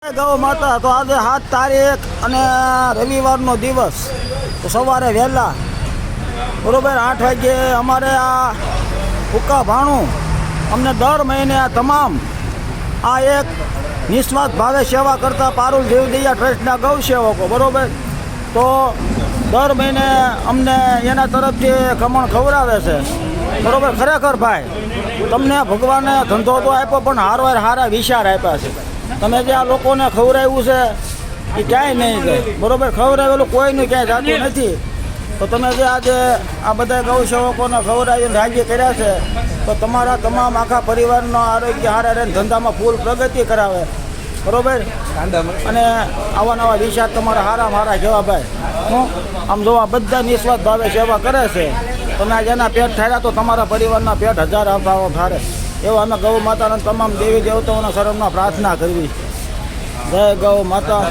ગૌ માતા તો આજે 7 તારીખ અને રવિવારનો દિવસ તો સવારે વહેલા બરોબર 8 વાગ્યે અમારે આ ભૂકા ભાણું અમને દર મહિને આ તમામ આ એક નિસ્વાર્થ ભાવે સેવા કરતા પારુલ દેવદિયા ટ્રસ્ટના ગૌ સેવકો બરોબર તો દર મહિને અમને એના તરફથી ખમણ ખવડાવે છે બરોબર. ખરેખર ભાઈ તમને ભગવાને ધંધો તો આપ્યો પણ હારવાર સારા વિચાર આપ્યા છે. તમે જે આ લોકોને ખવડાવ્યું છે એ ક્યાંય નહીં જાય બરોબર. ખવડાવેલું કોઈનું ક્યાંય જાતું નથી. તો તમે જે આજે આ બધા ગૌ સેવકોને ખવડાવીને રાજી કર્યા છે તો તમારા તમામ આખા પરિવારનો આરોગ્ય હારે રહે, ધંધામાં ફૂલ પ્રગતિ કરાવે બરોબર. અને આવા નવા વિચાર તમારા હારા જેવા ભાઈ હું આમ જોવા બધા નિસ્વાર્થ ભાવે સેવા કરે છે. તમે જેના પેટ ઠાર્યા તો તમારા પરિવારના પેટ 1000 આવતા ઠારે એવો અમે ગૌ માતાના તમામ દેવી દેવતાઓના શરણમાં પ્રાર્થના કરવી. જય ગૌ માતા.